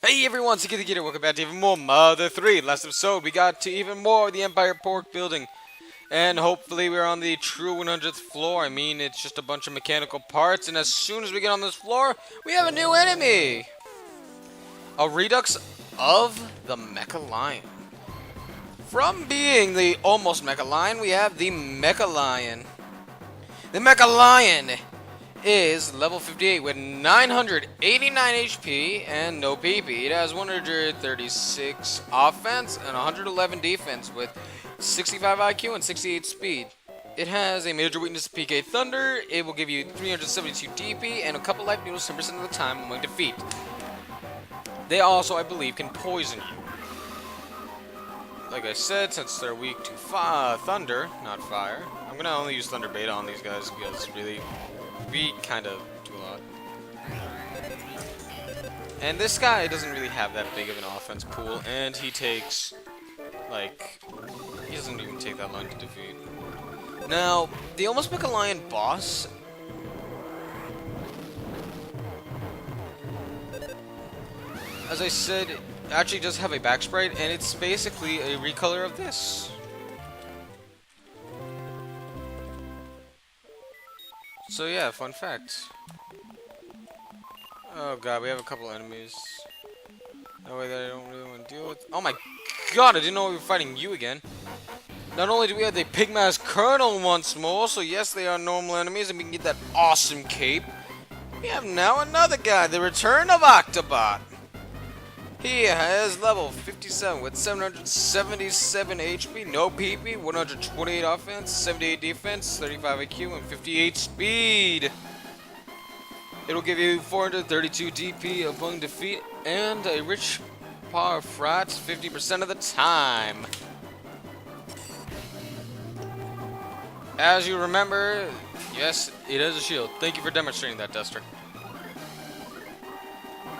Hey everyone, Siki the Kid, welcome back to even more Mother 3. Last episode, we got to even more of the Empire Pork building. And hopefully we're on the true 100th floor. I mean, it's just a bunch of mechanical parts. And as soon as we get on this floor, we have a new enemy. A redux of the Mecha Lion. From being the almost Mecha Lion, we have the Mecha Lion. The Mecha Lion is level 58 with 989 HP and no PP. It has 136 offense and 111 defense with 65 IQ and 68 speed. It has a major weakness to PK Thunder. It will give you 372 DP and a couple life noodles 10% of the time among defeat. They also, I believe, can poison you. Like I said, since they're weak to thunder, not fire, I'm gonna only use Thunder Beta on these guys because really we kind of do a lot. And this guy doesn't really have that big of an offense pool, and he takes, like, he doesn't even take that long to defeat. Now, the Almost Mecha Lion boss, as I said, actually does have a back sprite, and it's basically a recolor of this. So yeah, fun fact. Oh god, we have a couple enemies. That way that I don't really want to deal with. Oh my god, I didn't know we were fighting you again. Not only do we have the Pigmask Colonel once more, so yes, they are normal enemies, and we can get that awesome cape. We have now another guy, the Return of Octobot. He has level 57 with 777 HP, no PP, 128 offense, 78 defense, 35 IQ, and 58 speed. It'll give you 432 DP upon defeat and a rich power frats 50% of the time. As you remember, yes, it is a shield. Thank you for demonstrating that, Duster.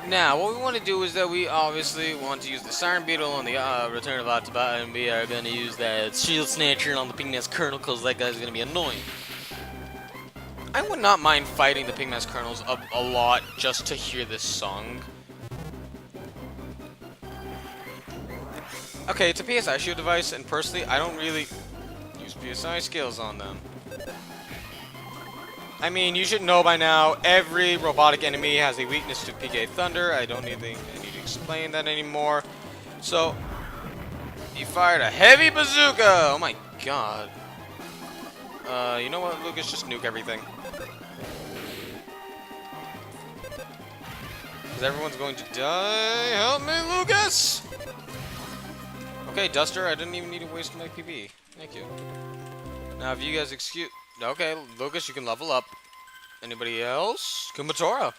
Now, what we want to do is that we obviously want to use the Siren Beetle on the Return of Octobot, and we are going to use that Shield Snatcher on the Pigmask Colonel, because that guy's going to be annoying. I would not mind fighting the Pigmask Colonels a lot just to hear this song. Okay, it's a PSI shield device, and personally, I don't really use PSI skills on them. I mean, you should know by now, every robotic enemy has a weakness to PK Thunder. I don't need to explain that anymore. So, he fired a heavy bazooka! Oh my god. You know what, Lucas? Just nuke everything. Because everyone's going to die. Help me, Lucas! Okay, Duster, I didn't even need to waste my PB. Thank you. Now, if you guys excuse... Okay, Lucas, you can level up. Anybody else? Kumatora.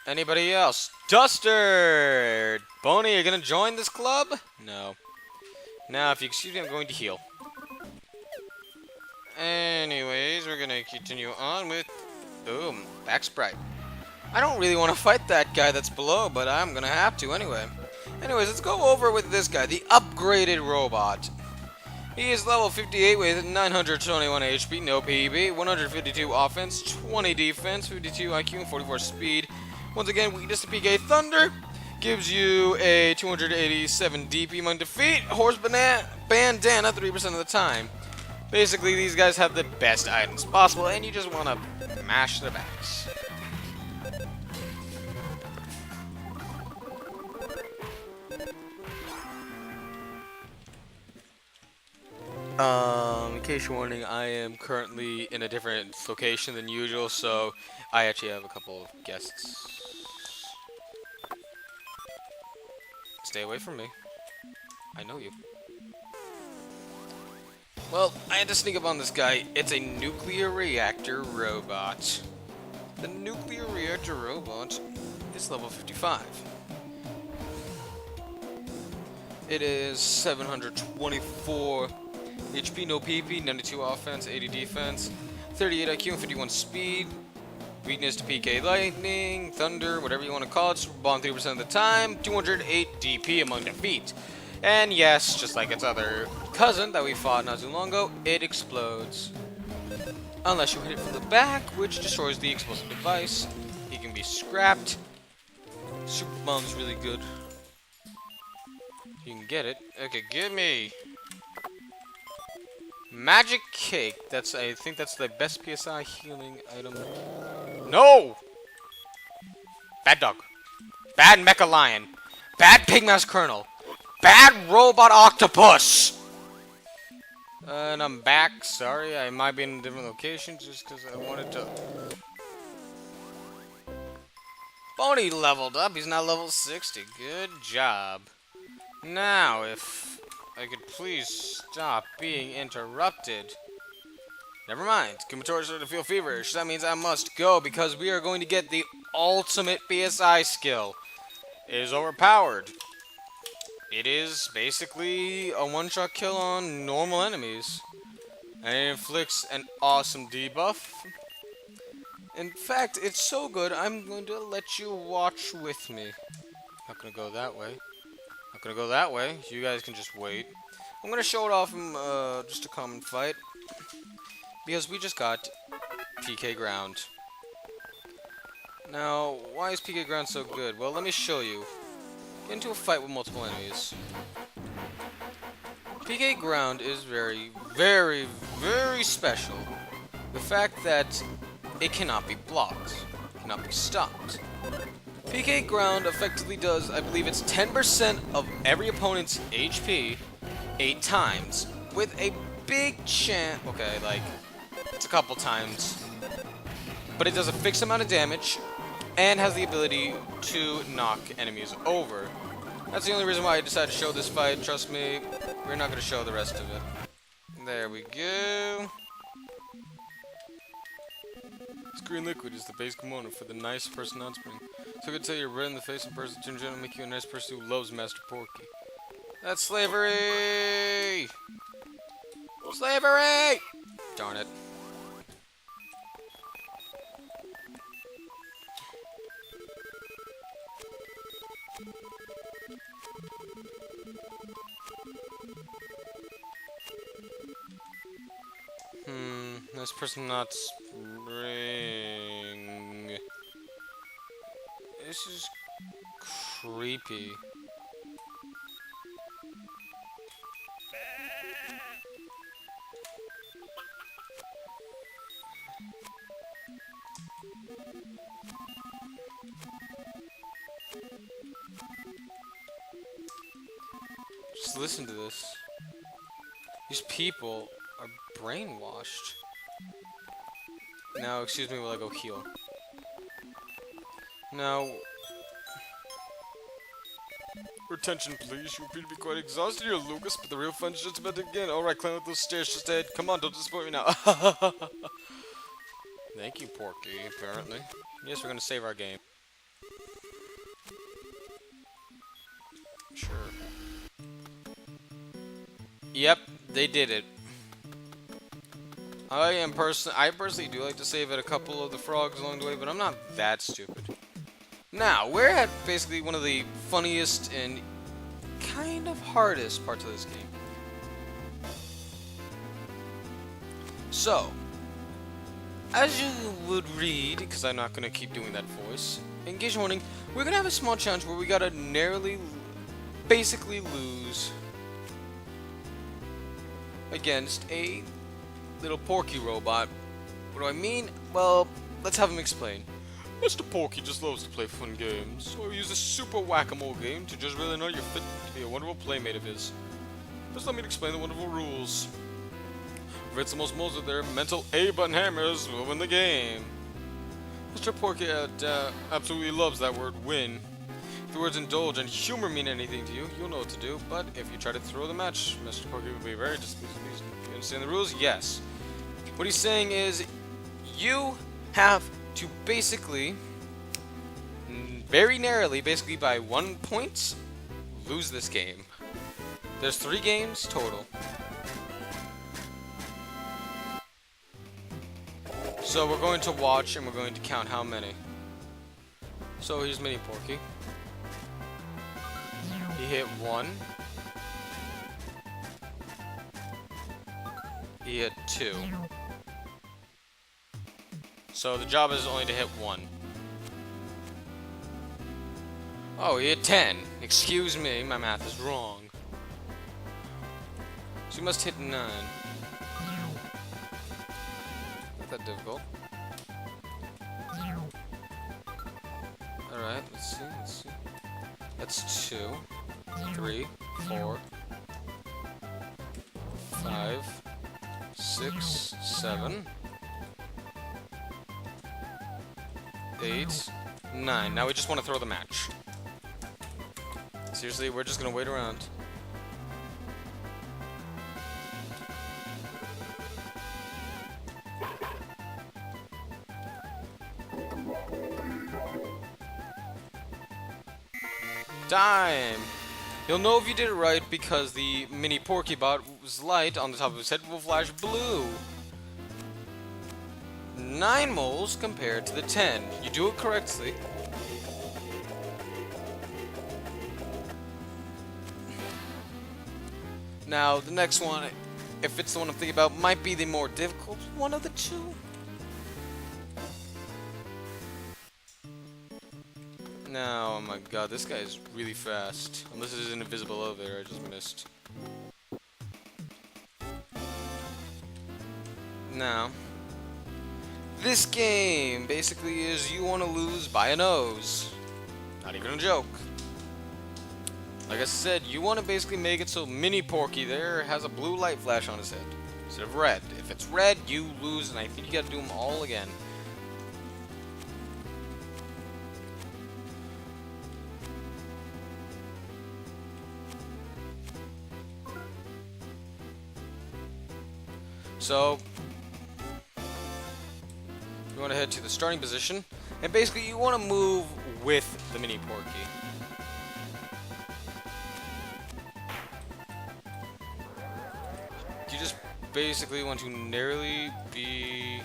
Anybody else? Duster! Boney, you're gonna join this club? No. Now, if you excuse me, I'm going to heal. Anyways, we're gonna continue on with... Boom. Back sprite. I don't really want to fight that guy that's below, but I'm gonna have to anyway. Anyways, let's go over with this guy, the upgraded robot. He is level 58 with 921 HP, no PB, 152 offense, 20 defense, 52 IQ, and 44 speed. Once again, weakness to PK Thunder. Gives you a 287 DP among defeat. Horse Bandana 3% of the time. Basically, these guys have the best items possible, and you just want to mash their backs. In case you're wondering, I am currently in a different location than usual, so I actually have a couple of guests. Stay away from me. I know you. Well, I had to sneak up on this guy. It's a nuclear reactor robot. The nuclear reactor robot is level 55. It is 724 HP, no PP, 92 offense, 80 defense, 38 IQ, and 51 speed. Weakness to PK Lightning, Thunder, whatever you want to call it. Super Bomb 3% of the time, 208 DP among defeat. And yes, just like its other cousin that we fought not too long ago, it explodes. Unless you hit it from the back, which destroys the explosive device. He can be scrapped. Super Bomb's really good. You can get it. Okay, give me Magic Cake. I think that's the best PSI healing item. No! Bad dog. Bad Mecha Lion. Bad Pigmouse Colonel. Bad Robot Octopus! And I'm back. Sorry, I might be in a different location just because I wanted to. Boney leveled up. He's now level 60. Good job. Now, if I could please stop being interrupted. Never mind. Kumatori started to feel feverish. That means I must go because we are going to get the ultimate PSI skill. It is overpowered. It is basically a one-shot kill on normal enemies. And it inflicts an awesome debuff. In fact, it's so good, I'm going to let you watch with me. Not gonna go that way. Not gonna go that way. You guys can just wait. I'm gonna show it off in just a common fight. Because we just got PK Ground. Now, why is PK Ground so good? Well, let me show you. Get into a fight with multiple enemies. PK Ground is very, very, very special. The fact that it cannot be blocked, cannot be stopped. PK Ground effectively does, I believe it's 10% of every opponent's HP 8 times. With a big chance, okay, like, it's a couple times. But it does a fixed amount of damage, and has the ability to knock enemies over. That's the only reason why I decided to show this fight, trust me. We're not going to show the rest of it. There we go. This green liquid is the base component for the nice person on spring. So I could tell you're red in the face in person to generally make you a nice person who loves Master Porky. That's slavery! Slavery! Darn it. Nice person not spring. This is creepy. Just listen to this. These people are brainwashed. Now, excuse me while I go heal. Now... Attention, please. You appear to be quite exhausted here, Lucas, but the real fun's just about to begin. Alright, climb up those stairs just ahead. Come on, don't disappoint me now. Thank you, Porky, apparently. Yes, we're gonna save our game. Sure. Yep, they did it. I personally do like to save at a couple of the frogs along the way, but I'm not that stupid. Now, we're at basically one of the funniest and kind of hardest parts of this game. So, as you would read, because I'm not going to keep doing that voice, engage warning, we're going to have a small challenge where we got to narrowly, basically lose against a little Porky robot. What do I mean? Well, let's have him explain. Mr. Porky just loves to play fun games, so he uses a super whack-a-mole game to just really know you're fit to be a wonderful playmate of his. Just let me explain the wonderful rules. If it's the most moles with their mental A-button hammers, will win the game. Mr. Porky absolutely loves that word, win. If the words indulge and humor mean anything to you, you'll know what to do, but if you try to throw the match, Mr. Porky will be very displeased. You understand the rules? Yes. What he's saying is, you have to basically, very narrowly, basically by 1 point, lose this game. There's 3 games total. So we're going to watch and we're going to count how many. So here's Mini Porky. He hit 1. He hit 2. So the job is only to hit 1. Oh, he hit 10. Excuse me, my math is wrong. So you must hit 9. Not that difficult. Alright, let's see. That's 2, 3, 4, 5, 6, 7, 8, 9. Now we just want to throw the match. Seriously, we're just gonna wait around. Time! You'll know if you did it right because the mini Porkybot's light on the top of his head will flash blue. 9 moles compared to the 10. You do it correctly. Now, the next one, if it's the one I'm thinking about, might be the more difficult one of the two. Now, oh my god, this guy is really fast. Unless it is an invisible elevator, I just missed. Now, this game basically is you want to lose by a nose. Not even a joke. Like I said, you want to basically make it so Mini Porky there has a blue light flash on his head instead of red. If it's red, you lose, and I think you gotta do them all again. So, you want to head to the starting position, and basically you want to move with the Mini Porky. You just basically want to narrowly be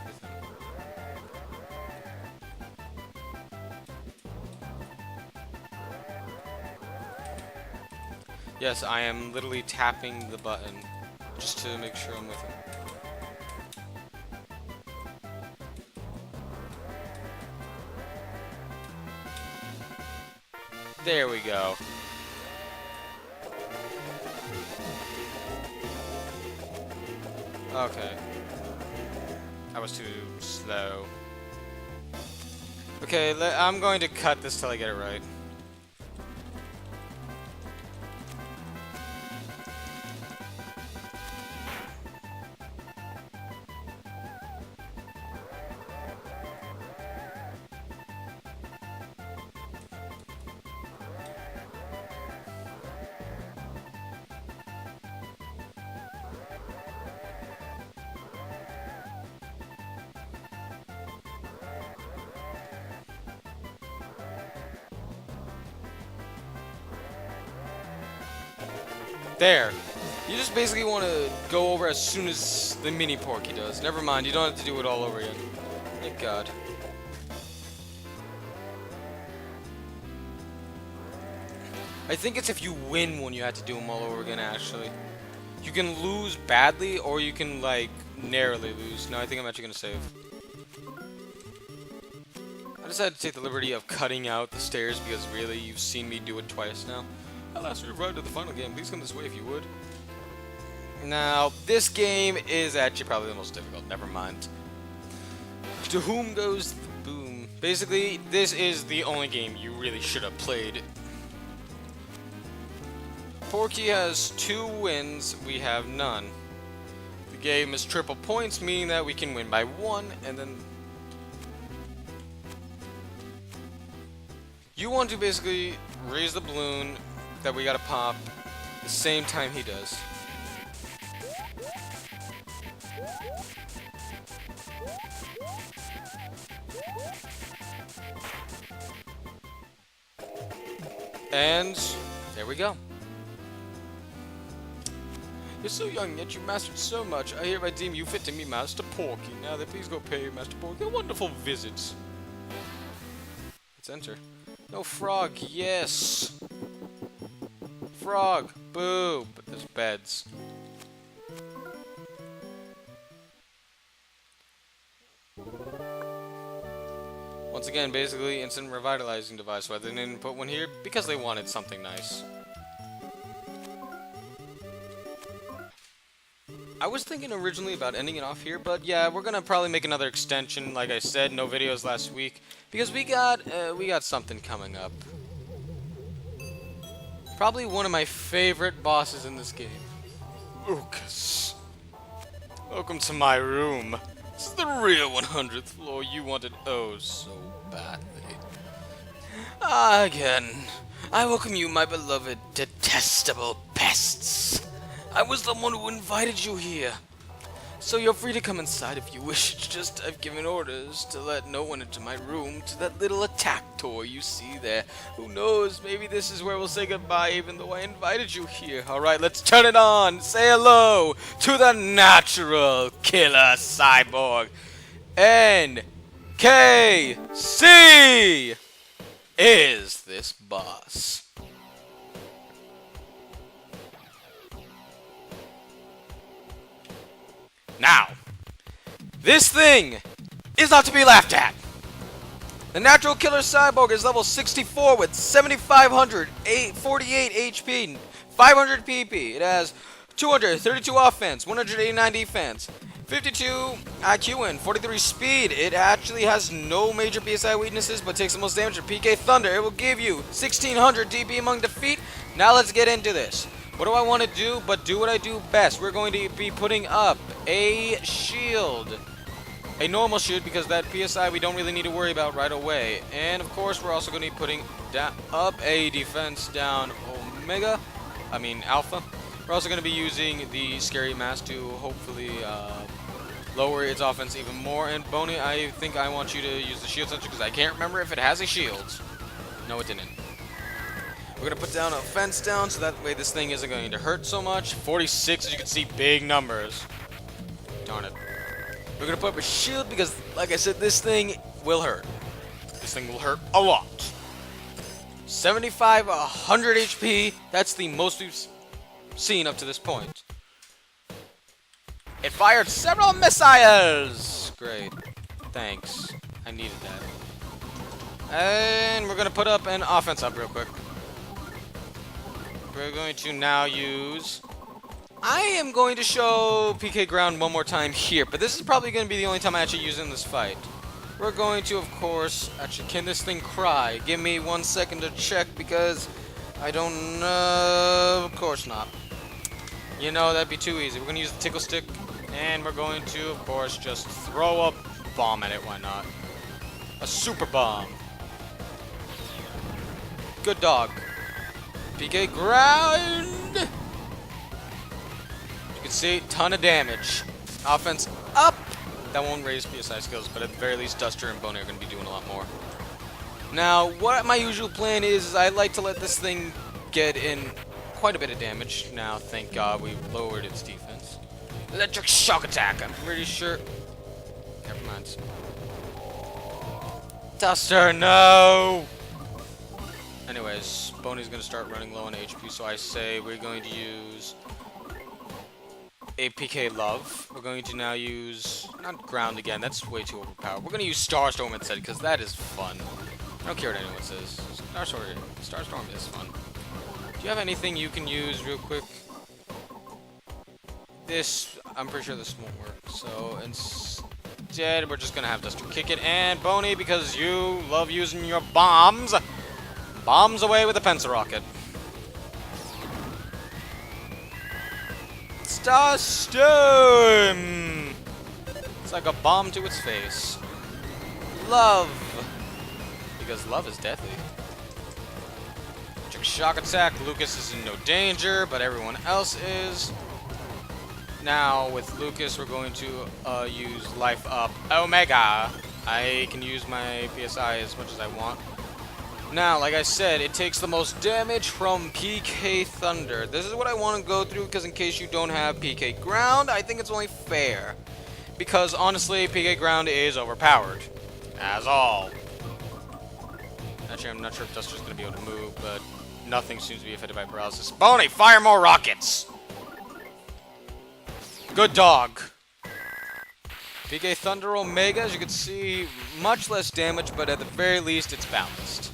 with him. Yes, I am literally tapping the button just to make sure I'm with him. There we go. Okay. I was too slow. Okay, I'm going to cut this till I get it right. There. You just basically want to go over as soon as the Mini Porky does. Never mind, you don't have to do it all over again. Thank God. I think it's if you win one you have to do them all over again, actually. You can lose badly, or you can, like, narrowly lose. No, I think I'm actually going to save. I decided to take the liberty of cutting out the stairs because, really, you've seen me do it twice now. Alas, we've arrived at the final game. Please come this way if you would. Now, this game is actually probably the most difficult. Never mind. To whom goes the boom? Basically, this is the only game you really should have played. Porky has 2 wins. We have none. The game is triple points, meaning that we can win by 1, and then you want to basically raise the balloon that we gotta pop the same time he does. And there we go. You're so young, yet you mastered so much. I hereby deem you fit to meet Master Porky. Now then, please go pay Master Porky a wonderful visit. Let's enter. No frog, yes. Frog, boo. But there's beds. Once again, basically instant revitalizing device. Why they didn't put one here? Because they wanted something nice. I was thinking originally about ending it off here, but yeah, we're gonna probably make another extension. Like I said, no videos last week because we got something coming up. Probably one of my favorite bosses in this game, Lucas. Welcome to my room. It's the real 100th floor you wanted oh so badly. Again, I welcome you, my beloved, detestable pests. I was the one who invited you here. So you're free to come inside if you wish. Just I've given orders to let no one into my room to that little attack toy you see there. Who knows, maybe this is where we'll say goodbye even though I invited you here. Alright, let's turn it on. Say hello to the natural killer cyborg. NKC is this boss. Now, this thing is not to be laughed at. The Natural Killer Cyborg is level 64 with 7,548 HP, 500 PP. It has 232 offense, 189 defense, 52 IQ, and 43 speed. It actually has no major PSI weaknesses, but takes the most damage from PK Thunder. It will give you 1,600 DP among defeat. Now let's get into this. What do I want to do but do what I do best? We're going to be putting up a shield. A normal shield because that PSI we don't really need to worry about right away. And of course we're also going to be putting up a defense down Alpha. We're also going to be using the Scary Mask to hopefully lower its offense even more. And Boney, I think I want you to use the shield sensor because I can't remember if it has a shield. No, it didn't. We're going to put down a fence down so that way this thing isn't going to hurt so much. 46, as you can see, big numbers. Darn it. We're going to put up a shield because, like I said, this thing will hurt. This thing will hurt a lot. 75, 100 HP. That's the most we've seen up to this point. It fired several missiles. Great. Thanks. I needed that. And we're going to put up an offense up real quick. We're going to now use... I am going to show PK Ground one more time here, but this is probably going to be the only time I actually use it in this fight. We're going to, of course... Actually, can this thing cry? Give me 1 second to check, because I don't know... Of course not. You know, that'd be too easy. We're going to use the Tickle Stick, and we're going to, of course, just throw a bomb at it. Why not? A super bomb. Good dog. PK Ground! You can see, ton of damage. Offense up! That won't raise PSI skills, but at the very least, Duster and Boney are going to be doing a lot more. Now, what my usual plan is I like to let this thing get in quite a bit of damage. Now, thank God we lowered its defense. Electric Shock Attack, I'm pretty sure... Never mind. Duster, no! Anyways, Boney's going to start running low on HP, so I say we're going to use a PK Love. We're going to now use, not Ground again, that's way too overpowered. We're going to use Starstorm instead, because that is fun. I don't care what anyone says. Starstorm is fun. Do you have anything you can use real quick? This, I'm pretty sure this won't work, so instead we're just going to have Duster kick it, and Boney, because you love using your bombs, bombs away with a pencil rocket. Starstorm! It's like a bomb to its face. Love! Because love is deadly. Electric Shock Attack. Lucas is in no danger, but everyone else is. Now, with Lucas, we're going to use Life Up Omega. I can use my PSI as much as I want. Now, like I said, it takes the most damage from PK Thunder. This is what I want to go through, because in case you don't have PK Ground, I think it's only fair. Because, honestly, PK Ground is overpowered. As all. Actually, I'm not sure if Duster's going to be able to move, but nothing seems to be affected by paralysis. Boney, fire more rockets! Good dog. PK Thunder Omega, as you can see, much less damage, but at the very least, it's balanced.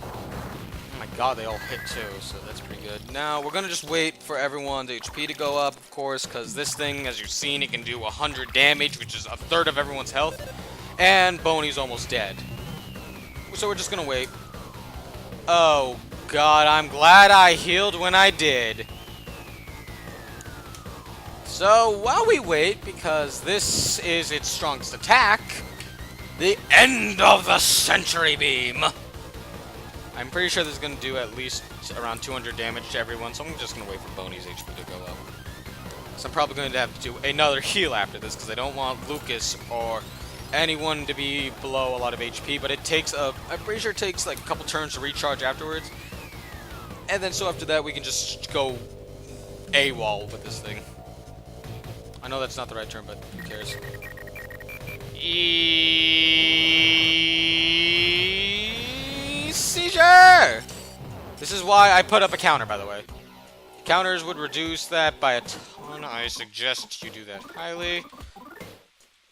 Oh my god, they all hit too, so that's pretty good. Now, we're gonna just wait for everyone's HP to go up, of course, because this thing, as you've seen, it can do 100 damage, which is a third of everyone's health, and Boney's almost dead. So we're just gonna wait. Oh god, I'm glad I healed when I did. So, while we wait, because this is its strongest attack, the end of the Century Beam! I'm pretty sure this is going to do at least around 200 damage to everyone, so I'm just going to wait for Boney's HP to go up. So I'm probably going to have to do another heal after this, because I don't want Lucas or anyone to be below a lot of HP, but it takes I'm pretty sure it takes like a couple turns to recharge afterwards. And then so after that, we can just go AWOL with this thing. I know that's not the right term, but who cares? Seizure! This is why I put up a counter, by the way. Counters would reduce that by a ton. I suggest you do that highly.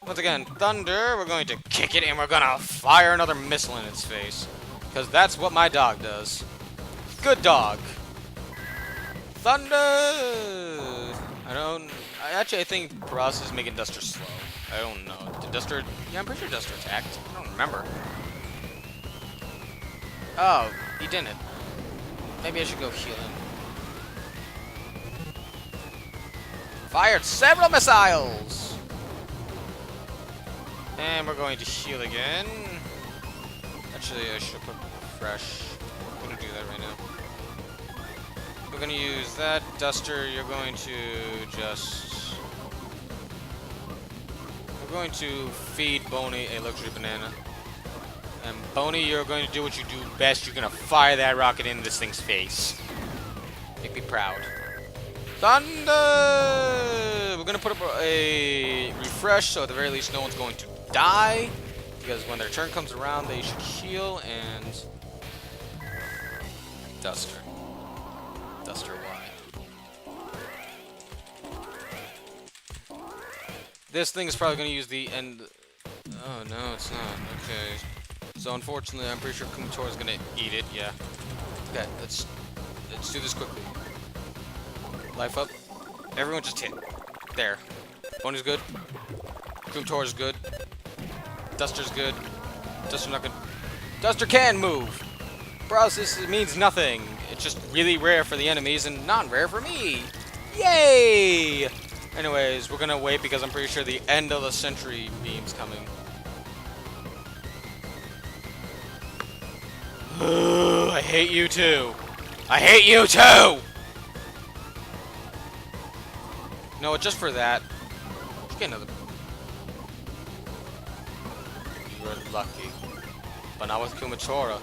Once again, Thunder, we're going to kick it, and we're gonna fire another missile in its face. Because that's what my dog does. Good dog. Thunder! I think Brass is making Duster slow. I don't know. Did Duster... Yeah, I'm pretty sure Duster attacked. I don't remember. Oh, he didn't. Maybe I should go heal him. Fired several missiles! And we're going to heal again. Actually, I should put refresh. I'm going to do that right now. We're going to use that. Duster, you're going to just... We're going to feed Boney a luxury banana. And Boney, you're going to do what you do best. You're going to fire that rocket in this thing's face. Make me proud. Thunder! We're going to put up a refresh, so at the very least no one's going to die. Because when their turn comes around, they should heal, and... Duster. Duster, why? This thing is probably going to use the end... Oh, no, it's not. Okay. So, unfortunately, I'm pretty sure Kumatora is going to eat it. Yeah. Okay, let's do this quickly. Life up. Everyone just hit. There. Boney's good. Kumator's good. Duster's good. Duster's not good. Duster can move! Paralysis means nothing. It's just really rare for the enemies and not rare for me. Yay! Anyways, we're gonna wait because I'm pretty sure the end of the Century Beam's coming. I hate you too. I hate you too! No, just for that. Let's get another. You were lucky. But not with Kumatora.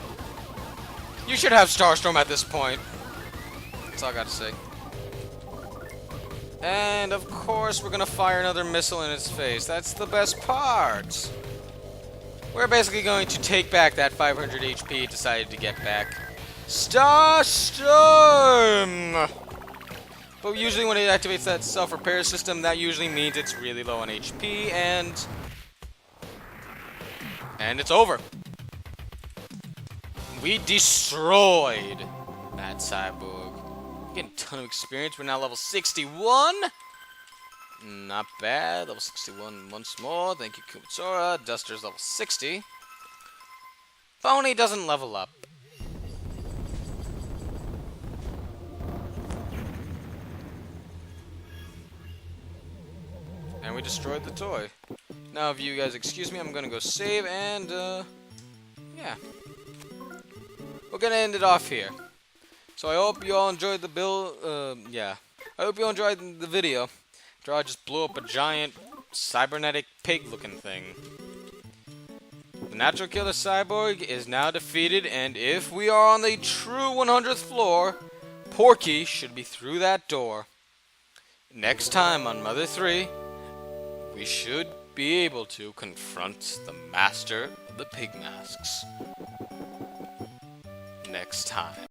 You should have Starstorm at this point. That's all I gotta say. And of course, we're gonna fire another missile in its face. That's the best part. We're basically going to take back that 500 HP it decided to get back. Starstorm! But usually when it activates that self-repair system, that usually means it's really low on HP, and it's over. We destroyed that Cyborg. Getting a ton of experience. We're now level 61. Not bad. Level 61 once more. Thank you, Kumatora. Duster's level 60. Boney doesn't level up. And we destroyed the toy. Now, if you guys excuse me, I'm gonna go save and, yeah. We're gonna end it off here. So I hope you all enjoyed the build, yeah. I hope you all enjoyed the video. After all, I just blew up a giant cybernetic pig-looking thing. The natural killer Cyborg is now defeated, and if we are on the true 100th floor, Porky should be through that door. Next time on Mother 3, we should be able to confront the master of the pig masks. Next time.